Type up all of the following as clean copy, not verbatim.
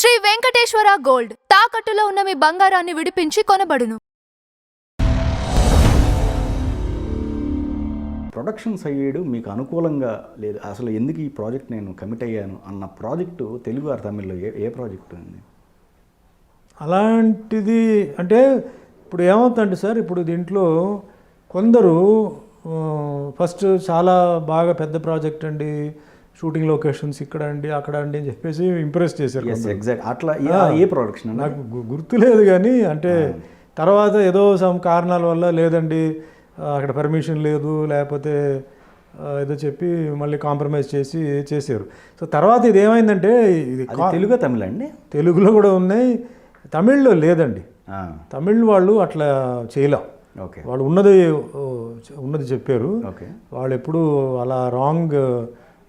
Shri Venkateswara gold తాకట్టులో ఉన్న మీ బంగారాన్ని విడిపించి కొనబడును. ప్రొడక్షన్ సైడ్ మీకు అనుకూలంగా లేదు, అసలు ఎందుకు ఈ ప్రాజెక్ట్ నేను కమిట్ అయ్యాను అన్న ప్రాజెక్టు తెలుగు ఆర్ తమిళ్లో ఏ ప్రాజెక్టు అండి? అలాంటిది అంటే ఇప్పుడు ఏమవుతుందంటే సార్, ఇప్పుడు దీంట్లో కొందరు ఫస్ట్ చాలా బాగా పెద్ద ప్రాజెక్ట్ అండి, షూటింగ్ లొకేషన్స్ ఇక్కడ అండి అక్కడ అండి అని చెప్పేసి ఇంప్రెస్ చేశారు. ఎగ్జాక్ట్ అట్లా ఏ ప్రొడక్షన్ నాకు గుర్తులేదు కానీ అంటే తర్వాత ఏదో సమ్ కారణాల వల్ల లేదండి అక్కడ పర్మిషన్ లేదు లేకపోతే ఏదో చెప్పి మళ్ళీ కాంప్రమైజ్ చేశారు. సో తర్వాత ఇది ఏమైందంటే ఇది తెలుగు తమిళ అండి, తెలుగులో కూడా ఉన్నాయి, తమిళ్లో లేదండి. తమిళ్ వాళ్ళు అట్లా చేయలే, వాళ్ళు ఉన్నది చెప్పారు. వాళ్ళు ఎప్పుడు అలా రాంగ్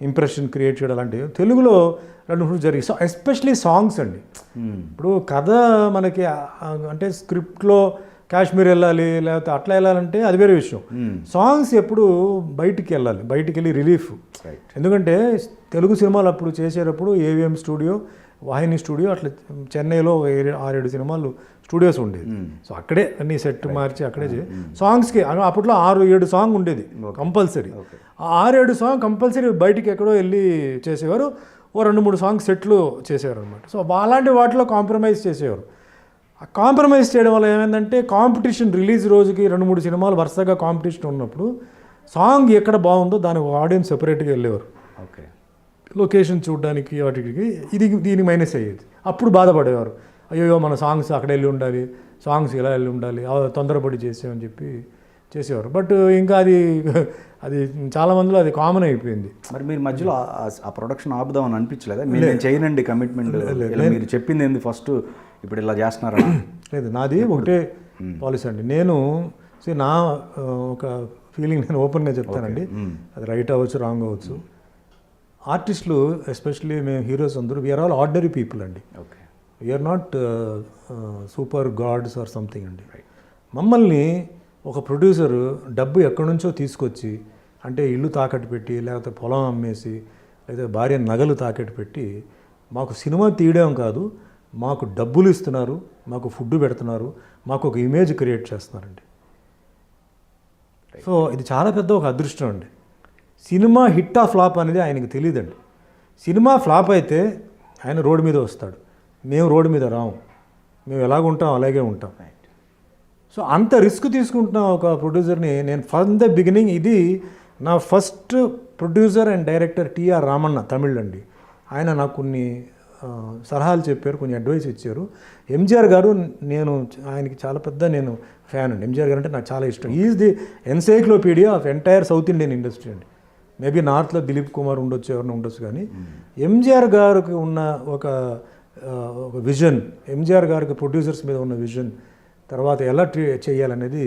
ఇంప్రెషన్ క్రియేట్ చేయడం అలాంటివి తెలుగులో 2-3 జరిగి, ఎస్పెషలీ సాంగ్స్ అండి. ఇప్పుడు కథ మనకి అంటే స్క్రిప్ట్లో కాశ్మీర్ వెళ్ళాలి లేకపోతే అట్లా వెళ్ళాలంటే అది వేరే విషయం. సాంగ్స్ ఎప్పుడు బయటికి వెళ్ళి రిలీఫ్. ఎందుకంటే తెలుగు సినిమాలు అప్పుడు చేసేటప్పుడు ఏవిఎం స్టూడియో, వాహిని స్టూడియో అట్లా చెన్నైలో 6-7 సినిమాలు స్టూడియోస్ ఉండేది. సో అక్కడే అన్ని సెట్ మార్చి అక్కడే సాంగ్స్కి అప్పట్లో 6-7 సాంగ్ ఉండేది కంపల్సరీ. ఆ 6-7 సాంగ్ కంపల్సరీ బయటికి ఎక్కడో వెళ్ళి చేసేవారు, 2-3 సాంగ్ సెట్లు చేసేవారు అనమాట. సో అలాంటి వాటిలో కాంప్రమైజ్ చేసేవారు. ఆ కాంప్రమైజ్ చేయడం వల్ల ఏమైందంటే కాంపిటీషన్ రిలీజ్ రోజుకి 2-3 సినిమాలు వరుసగా కాంపిటీషన్ ఉన్నప్పుడు సాంగ్ ఎక్కడ బాగుందో దానికి ఆడియన్స్ సెపరేట్గా వెళ్ళేవారు. లొకేషన్ చూడడానికి వాటికి దీనికి మైనస్ అయ్యేది. అప్పుడు బాధపడేవారు, అయ్యో మన సాంగ్స్ అక్కడ వెళ్ళి ఉండాలి, సాంగ్స్ ఇలా వెళ్ళి ఉండాలి, తొందరపడి చేసామని చెప్పి చేసేవారు. బట్ ఇంకా అది చాలా మందిలో అది కామన్ అయిపోయింది. మరి మీరు మధ్యలో ఆ ప్రొడక్షన్ ఆపుదామని అనిపించలేదా? నేను చేయనండి కమిట్మెంట్, మీరు చెప్పింది ఏంది ఫస్ట్ ఇప్పుడు ఇలా చేస్తున్నారా? లేదు, నాది ఒకటే పాలసీ అండి. నేను నా ఒక ఫీలింగ్ నేను ఓపెన్గా చెప్తానండి, అది రైట్ అవ్వచ్చు రాంగ్ అవ్వచ్చు. ఆర్టిస్టులు ఎస్పెషల్లీ మేము హీరోస్ అందరూ వీఆర్ ఆల్ ఆర్డినరీ పీపుల్ అండి. We are not super gods or something అండి. మమ్మల్ని ఒక ప్రొడ్యూసరు డబ్బు ఎక్కడి నుంచో తీసుకొచ్చి, అంటే ఇల్లు తాకట్టు పెట్టి లేకపోతే పొలం అమ్మేసి లేదా భార్య నగలు తాకట్టు పెట్టి మాకు సినిమా తీయడం కాదు, మాకు డబ్బులు ఇస్తున్నారు, మాకు ఫుడ్ పెడుతున్నారు, మాకు ఒక ఇమేజ్ క్రియేట్ చేస్తున్నారండి. సో ఇది చాలా పెద్ద ఒక అదృష్టం అండి. సినిమా హిట్ ఆ ఫ్లాప్ అనేది ఆయనకి తెలియదండి. సినిమా ఫ్లాప్ అయితే ఆయన రోడ్డు మీద వస్తాడు, మేము రోడ్డు మీద రాము, మేము ఎలాగుంటాం అలాగే ఉంటాం. సో అంత రిస్క్ తీసుకుంటున్న ఒక ప్రొడ్యూసర్ని నేను ఫ్రమ్ ద బిగినింగ్, ఇది నా first producer and director TR Ramanna Tamil అండి. ఆయన నాకు కొన్ని సలహాలు చెప్పారు, కొన్ని అడ్వైస్ ఇచ్చారు. ఎంజిఆర్ గారు, నేను ఆయనకి చాలా పెద్ద నేను ఫ్యాన్ అండి. ఎంజిఆర్ గారు అంటే నాకు చాలా ఇష్టం. Is the encyclopedia of entire south Indian industry అండి. మేబీ నార్త్లో దిలీప్ కుమార్ ఉండొచ్చు, ఎవరైనా ఉండొచ్చు, కానీ ఎంజిఆర్ గారికి ఉన్న ఒక విజన్, ఎంజిఆర్ గారికి ప్రొడ్యూసర్స్ మీద ఉన్న విజన్, తర్వాత ఎలా చేయాలనేది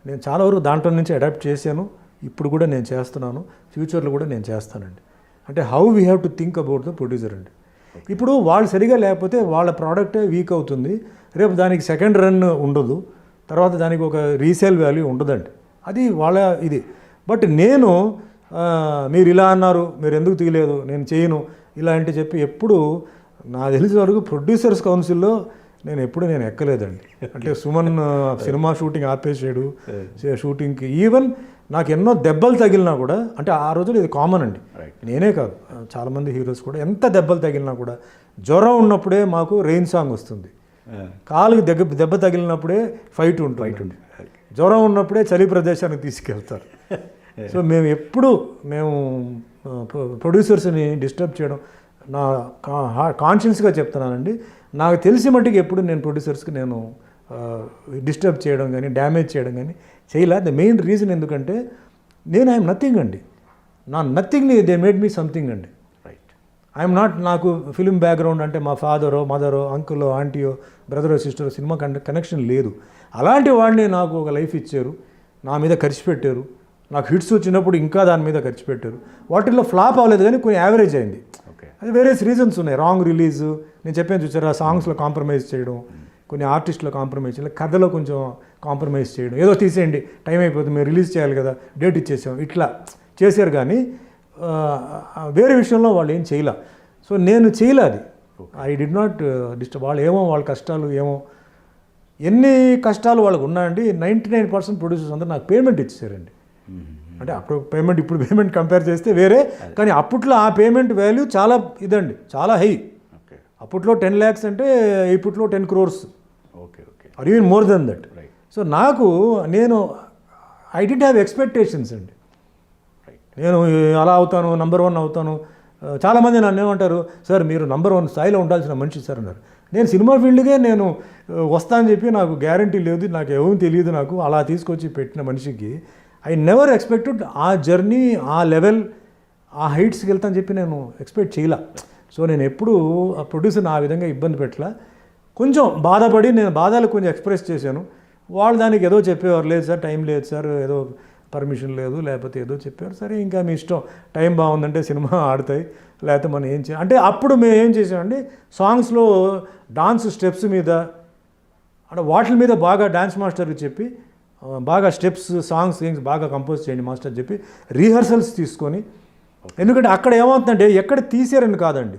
నేను చాలా వరకు దాంట్లో నుంచి అడాప్ట్ చేశాను. ఇప్పుడు కూడా నేను చేస్తున్నాను, ఫ్యూచర్లో కూడా నేను చేస్తానండి. అంటే how we have to think about the producer అండి. ఇప్పుడు వాళ్ళు సరిగా లేకపోతే వాళ్ళ ప్రోడక్టే వీక్ అవుతుంది, రేపు దానికి సెకండ్ రన్ ఉండదు, తర్వాత దానికి ఒక రీసేల్ వాల్యూ ఉండదండి. అది వాళ్ళ ఇది. బట్ నేను మీరు ఇలా అన్నారు, మీరు ఎందుకు తీయలేదు, నేను చేయను ఇలాంటి చెప్పి ఎప్పుడు నాకు తెలిసిన వరకు ప్రొడ్యూసర్స్ కౌన్సిల్లో నేను ఎక్కలేదండి. అంటే సుమన్ సినిమా షూటింగ్ ఆపేసాడు షూటింగ్కి, ఈవెన్ నాకు ఎన్నో దెబ్బలు తగిలినా కూడా, అంటే ఆ రోజుల్లో ఇది కామన్ అండి, నేనే కాదు చాలామంది హీరోస్ కూడా ఎంత దెబ్బలు తగిలినా కూడా, జ్వరం ఉన్నప్పుడే మాకు రెయిన్ సాంగ్ వస్తుంది, కాలుకి దెబ్బ తగిలినప్పుడే ఫైట్ ఉంటుంది, జ్వరం ఉన్నప్పుడే చలి ప్రదేశానికి తీసుకెళ్తారు. సో మేము ఎప్పుడు ప్రొడ్యూసర్స్ని డిస్టర్బ్ చేయడం, నా కాన్షియస్గా చెప్తున్నానండి, నాకు తెలిసి మట్టుకు ఎప్పుడు నేను ప్రొడ్యూసర్స్కి నేను డిస్టర్బ్ చేయడం కానీ డ్యామేజ్ చేయడం కానీ చేయలే. ద మెయిన్ రీజన్ ఎందుకంటే నేను ఐఎమ్ నథింగ్ అండి, నా నథింగ్ని దే మేడ్ మీ సంథింగ్ అండి. ఐఎమ్ నాట్, నాకు ఫిలిం బ్యాక్గ్రౌండ్ అంటే మా ఫాదరో మదరో అంకులో ఆంటీయో బ్రదరో సిస్టరో సినిమా కనెక్షన్ లేదు. అలాంటి వాడిని నాకు ఒక లైఫ్ ఇచ్చారు, నా మీద ఖర్చు పెట్టారు, నాకు హిట్స్ వచ్చినప్పుడు ఇంకా దాని మీద ఖర్చు పెట్టారు. వాటిల్లో ఫ్లాప్ అవ్వలేదు కానీ కొన్ని యావరేజ్ అయింది. అది వేరియస్ రీజన్స్ ఉన్నాయి. రాంగ్ రిలీజ్, నేను చెప్పాను చూసారా, సాంగ్స్లో కాంప్రమైజ్ చేయడం, కొన్ని ఆర్టిస్టులో కాంప్రమైజ్ చేయడం, కథలో కొంచెం కాంప్రమైజ్ చేయడం, ఏదో తీసేయండి టైం అయిపోతుంది మీరు రిలీజ్ చేయాలి కదా డేట్ ఇచ్చేసాం, ఇట్లా చేశారు. కానీ వేరే విషయంలో వాళ్ళు ఏం చేయలే. సో నేను చేయలే అది. I did not disturb. వాళ్ళు ఏమో వాళ్ళ కష్టాలు ఏమో, ఎన్ని కష్టాలు వాళ్ళకు ఉన్నాయండి. 99% ప్రొడ్యూసర్స్ అందరూ నాకు పేమెంట్ ఇచ్చేసారండి. అంటే అప్పుడు పేమెంట్, ఇప్పుడు పేమెంట్ కంపేర్ చేస్తే వేరే, కానీ అప్పట్లో ఆ పేమెంట్ వాల్యూ చాలా ఇదండి, చాలా హై. ఓకే అప్పట్లో 10 lakhs అంటే ఇప్పట్లో 10 crores, okay okay or even more than that. Right so నాకు ఐ డిడ్ హ్యావ్ ఎక్స్పెక్టేషన్స్ అండి. రైట్ నేను అలా అవుతాను, నంబర్ 1 అవుతాను. చాలామంది నన్ను ఏమంటారు, సార్ మీరు నంబర్ 1 స్థాయిలో ఉండాల్సిన మనిషి సార్ అన్నారు. నేను సినిమా ఫీల్డ్కే నేను వస్తానని చెప్పి నాకు గ్యారంటీ లేదు, నాకు ఏమీ తెలియదు. నాకు అలా తీసుకొచ్చి పెట్టిన మనిషికి ఐ నెవర్ ఎక్స్పెక్టెడ్ ఆ జర్నీ, ఆ లెవెల్, ఆ హైట్స్కి వెళ్తానని చెప్పి నేను ఎక్స్పెక్ట్ చేయలే. సో నేను ఎప్పుడూ ఆ ప్రొడ్యూసర్ని ఆ విధంగా ఇబ్బంది పెట్టలా. కొంచెం బాధపడి నేను బాధలు కొంచెం ఎక్స్ప్రెస్ చేశాను. వాళ్ళు దానికి ఏదో చెప్పేవారు, లేదు సార్ టైం లేదు సార్, ఏదో పర్మిషన్ లేదు, లేకపోతే ఏదో చెప్పారు. సరే ఇంకా మీ ఇష్టం, టైం బాగుందంటే సినిమా ఆడతాయి, లేకపోతే మనం ఏం చేయాలి అంటే. అప్పుడు మేము ఏం చేసామండి, సాంగ్స్లో డాన్స్ స్టెప్స్ మీద అంటే వాటి మీద బాగా డాన్స్ మాస్టర్కి చెప్పి బాగా స్టెప్స్, సాంగ్స్ బాగా కంపోజ్ చేయండి మాస్టర్ చెప్పి రిహర్సల్స్ తీసుకొని. ఎందుకంటే అక్కడ ఏమవుతుందంటే ఎక్కడ తీసారని కాదండి,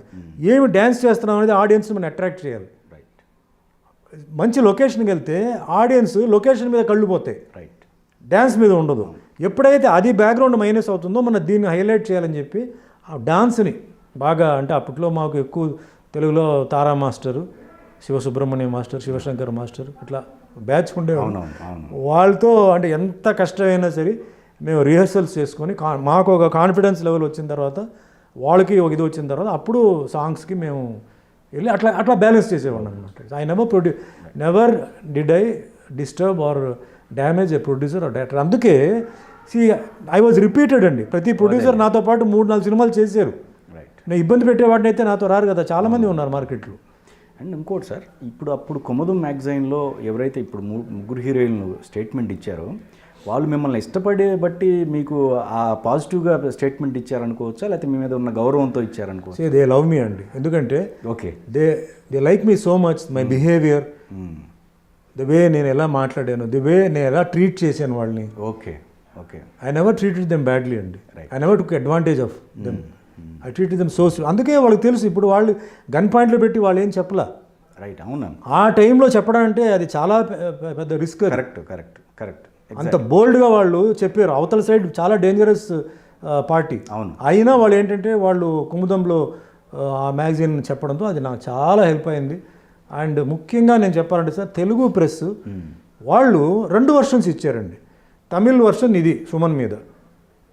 ఏమి డ్యాన్స్ చేస్తున్నాం అనేది ఆడియన్స్ మనం అట్రాక్ట్ చేయాలి. రైట్ మంచి లొకేషన్కి వెళ్తే ఆడియన్స్ లొకేషన్ మీద కళ్ళు పోతాయి, రైట్ డ్యాన్స్ మీద ఉండదు. ఎప్పుడైతే అది బ్యాక్గ్రౌండ్ మైనస్ అవుతుందో మనం దీన్ని హైలైట్ చేయాలని చెప్పి ఆ డాన్స్ని బాగా, అంటే అప్పట్లో మాకు ఎక్కువ తెలుగులో Tara master, Sivasubrahmanyam master, Sivashankar master, ఇట్లా బ్యాచ్ ఉండేవాళ్ళు. వాళ్ళతో అంటే ఎంత కష్టమైనా సరే మేము రిహర్సల్స్ చేసుకొని మాకు ఒక కాన్ఫిడెన్స్ లెవెల్ వచ్చిన తర్వాత, వాళ్ళకి ఒక ఇది వచ్చిన తర్వాత అప్పుడు సాంగ్స్కి మేము వెళ్ళి అట్లా అట్లా బ్యాలెన్స్ చేసేవాళ్ళం అనమాట. I never did I disturb or damage a producer or director. అందుకే ఐ వాజ్ రిపీటెడ్ అండి. ప్రతి ప్రొడ్యూసర్ నాతో పాటు 3-4 సినిమాలు చేశారు. రైట్ నేను ఇబ్బంది పెట్టేవాడిని అయితే నాతో రారు కదా, చాలామంది ఉన్నారు మార్కెట్లో. అండ్ ఇంకోటి సార్, అప్పుడు కుముదం మ్యాగజైన్లో ఎవరైతే ఇప్పుడు ముగ్గురు హీరోయిన్లు స్టేట్మెంట్ ఇచ్చారో వాళ్ళు మిమ్మల్ని ఇష్టపడే బట్టి మీకు ఆ పాజిటివ్గా స్టేట్మెంట్ ఇచ్చారనుకోవచ్చా, లేకపోతే మీ మీద ఉన్న గౌరవంతో ఇచ్చారనుకోవచ్చు? దే లవ్ మీ అండి. ఎందుకంటే okay they like me so much, my behaviour, the way నేను ఎలా మాట్లాడాను, ది వే నేను ఎలా ట్రీట్ చేశాను వాళ్ళని. Okay okay I never treated them badly అండి. I never took advantage of them. I treated them so. అందుకే వాళ్ళకి తెలుసు. ఇప్పుడు వాళ్ళు గన్ పాయింట్లు పెట్టి వాళ్ళు ఏం చెప్పలా. రైట్ అవునా? ఆ టైంలో చెప్పడం అంటే అది చాలా పెద్ద రిస్క్. Correct correct correct. అంత బోల్డ్గా వాళ్ళు చెప్పారు. అవతల సైడ్ చాలా డేంజరస్ పార్టీ. అవును. అయినా వాళ్ళు ఏంటంటే వాళ్ళు కుముదంలో ఆ మ్యాగజైన్ చెప్పడంతో అది నాకు చాలా హెల్ప్ అయింది. అండ్ ముఖ్యంగా నేను చెప్పాలంటే సార్, తెలుగు ప్రెస్ వాళ్ళు 2 వర్షన్స్ ఇచ్చారండి. తమిళ్ వర్షన్ ఇది సుమన్ మీద,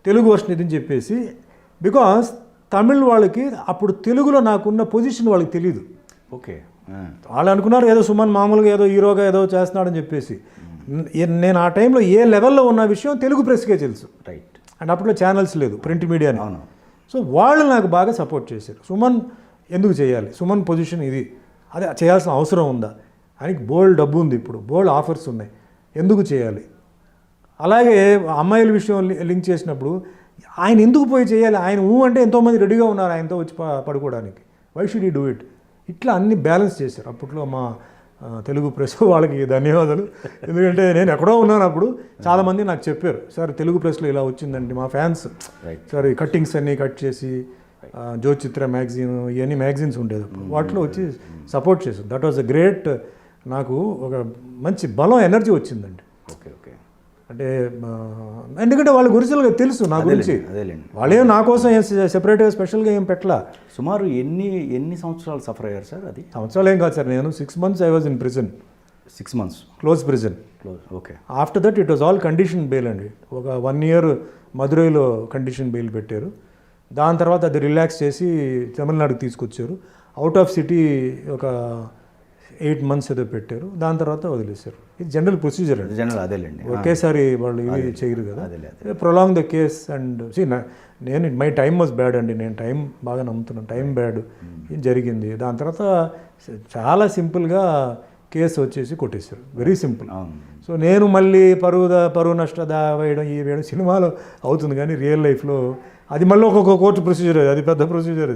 తెలుగు వర్షన్ ఇది అని చెప్పేసి. బికాస్ తమిళ్ వాళ్ళకి అప్పుడు తెలుగులో నాకున్న పొజిషన్ వాళ్ళకి తెలియదు. ఓకే. వాళ్ళు అనుకున్నారు ఏదో సుమన్ మామూలుగా ఏదో హీరోగా ఏదో చేస్తున్నాడని చెప్పేసి. నేను ఆ టైంలో ఏ లెవెల్లో ఉన్న విషయం తెలుగు ప్రెస్కే తెలుసు. రైట్. అండ్ అప్పట్లో ఛానల్స్ లేదు, ప్రింట్ మీడియా. అవును. సో వాళ్ళు నాకు బాగా సపోర్ట్ చేశారు. సుమన్ ఎందుకు చేయాలి, సుమన్ పొజిషన్ ఇది, అదే చేయాల్సిన అవసరం ఉందా, ఆయనకి బోల్డ్ డబ్బు ఉంది, ఇప్పుడు బోల్డ్ ఆఫర్స్ ఉన్నాయి, ఎందుకు చేయాలి. అలాగే అమ్మాయిల విషయం లింక్ చేసినప్పుడు ఆయన ఎందుకు పోయి చేయాలి, ఆయన అంటే ఎంతోమంది రెడీగా ఉన్నారు ఆయనతో వచ్చి పడుకోవడానికి, why should you do it. ఇట్లా అన్ని బ్యాలెన్స్ చేశారు అప్పట్లో మా తెలుగు ప్రెస్. వాళ్ళకి ధన్యవాదాలు. ఎందుకంటే నేను ఎక్కడో ఉన్నాను అప్పుడు, చాలామంది నాకు చెప్పారు, సార్ తెలుగు ప్రెస్లో ఇలా వచ్చిందండి, మా ఫ్యాన్స్ సార్ ఈ కట్టింగ్స్ అన్నీ కట్ చేసి జ్యోతిచిత్ర మ్యాగజైన్ ఇవన్నీ మ్యాగజైన్స్ ఉండేది అప్పుడు, వాటిలో వచ్చి సపోర్ట్ చేశారు. దట్ వాజ్ అ గ్రేట్, నాకు ఒక మంచి బలం, ఎనర్జీ వచ్చిందండి. Okay okay. అంటే ఎందుకంటే వాళ్ళ గురించి తెలుసు నా గురించి. వాళ్ళేం నా కోసం ఏం సెపరేట్గా స్పెషల్గా ఏం పెట్టలా. సుమారు ఎన్ని సంవత్సరాలు సఫర్ అయ్యారు సార్? అది సంవత్సరాలు ఏం కాదు సార్, నేను 6 months I was in prison. 6 months close prison. Okay. After that it was all condition bail అండి. ఒక 1 year మదురైలో కండిషన్ బెయిల్ పెట్టారు. దాని తర్వాత అది రిలాక్స్ చేసి తమిళనాడుకి తీసుకొచ్చారు. అవుట్ ఆఫ్ సిటీ ఒక 8 months ఏదో పెట్టారు. దాని తర్వాత వదిలేశారు. ఇది జనరల్ ప్రొసీజర్ అండి. జనరల్ అదేలేండి. ఒకేసారి వాళ్ళు ఇవి చేయరు కదా. ప్రొలాంగ్ ద కేస్ అండ్ నేను మై టైమ్ వాజ్ బ్యాడ్ అండి. నేను టైం బాగా నమ్ముతున్నాను. టైం బ్యాడ్ జరిగింది. దాని తర్వాత చాలా సింపుల్గా కేసు వచ్చేసి కొట్టేశారు. Very simple. సో నేను మళ్ళీ పరువు నష్ట వేయడం ఈ వేయడం సినిమాలో అవుతుంది, కానీ రియల్ లైఫ్లో అది మళ్ళీ ఒక్కొక్క కోర్టు ప్రొసీజర్, అది పెద్ద ప్రొసీజర్ అది.